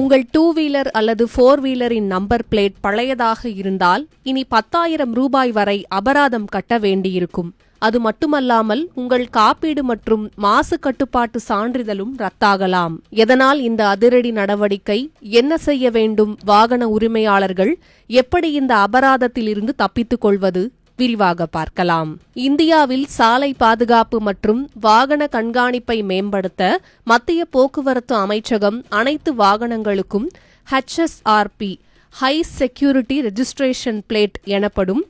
உங்கள் 2 வீலர் அல்லது 4 வீலரின் number plate பழையதாக இருந்தால் இனி 10,000 ரூபாய் வரை அபராதம் கட்ட வேண்டியிருக்கும். அது மட்டுமல்லாமல் உங்கள் காப்பீடு மற்றும் மாசு கட்டுப்பாட்டு சான்றிதழும் ரத்தாகலாம். எதனால் இந்த அதிரடி நடவடிக்கை? என்ன செய்ய வேண்டும்? வாகன உரிமையாளர்கள் எப்படி இந்த அபராதத்திலிருந்து தப்பித்துக் கொள்வது? விரிவாக பார்க்கலாம். இந்தியாவில் சாலை பாதுகாப்பு மற்றும் வாகன கண்காணிப்பை மேம்படுத்த மத்திய போக்குவரத்து அமைச்சகம் அனைத்து வாகனங்களுக்கும் HSRP high security registration plate எனப்படும்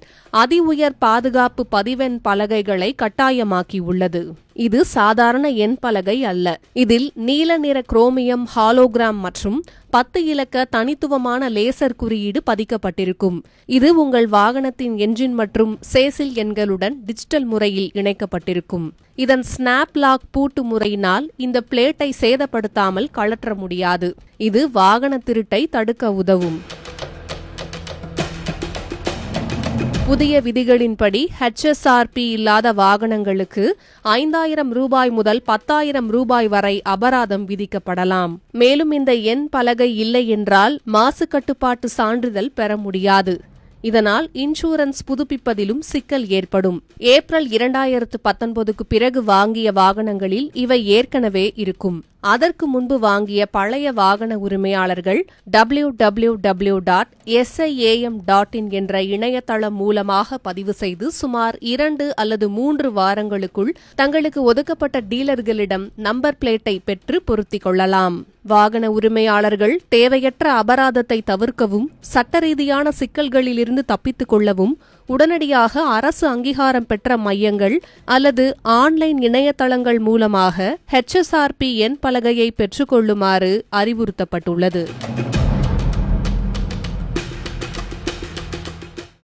அதி உயர் பாதுகாப்பு பதிவெண் பலகைகளை கட்டாயமாக்கியுள்ளது. இது சாதாரண எண் பலகை அல்ல. இதில் நீல நிற குரோமியம் ஹாலோகிராம் மற்றும் 10 இலக்க தனித்துவமான லேசர் குறியீடு பதிக்கப்பட்டிருக்கும். இது உங்கள் வாகனத்தின் என்ஜின் மற்றும் சேசில் எண்களுடன் டிஜிட்டல் முறையில் இணைக்கப்பட்டிருக்கும். இதன் ஸ்னாப் லாக் பூட்டு முறையினால் இந்த பிளேட்டை சேதப்படுத்தாமல் கழற்ற முடியாது. இது வாகன திருட்டை தடுக்க உதவும். புதிய விதிகளின்படி HSRP இல்லாத வாகனங்களுக்கு 5,000 ரூபாய் முதல் 10,000 ரூபாய் வரை அபராதம் விதிக்கப்படலாம். மேலும் இந்த எண் பலகை இல்லை என்றால் மாசு கட்டுப்பாட்டு சான்றிதழ் பெற முடியாது. இதனால் இன்சூரன்ஸ் புதுப்பிப்பதிலும் சிக்கல் ஏற்படும். ஏப்ரல் 2019க்கு பிறகு வாங்கிய வாகனங்களில் இவை ஏற்கனவே இருக்கும். அதற்கு முன்பு வாங்கிய பழைய வாகன உரிமையாளர்கள் www.siam.in என்ற இணையதளம் மூலமாக பதிவு செய்து சுமார் 2 அல்லது 3 வாரங்களுக்குள் தங்களுக்கு ஒதுக்கப்பட்ட டீலர்களிடம் நம்பர் பிளேட்டை பெற்று பொருத்திக் கொள்ளலாம். வாகன உரிமையாளர்கள் தேவையற்ற அபராதத்தை தவிர்க்கவும் சட்ட ரீதியான சிக்கல்களிலிருந்து தப்பித்துக் கொள்ளவும் உடனடியாக அரசு அங்கீகாரம் பெற்ற மையங்கள் அல்லது ஆன்லைன் இணையதளங்கள் மூலமாக HSRP எண் பலகையை பெற்றுக்கொள்ளுமாறு அறிவுறுத்தப்பட்டுள்ளது.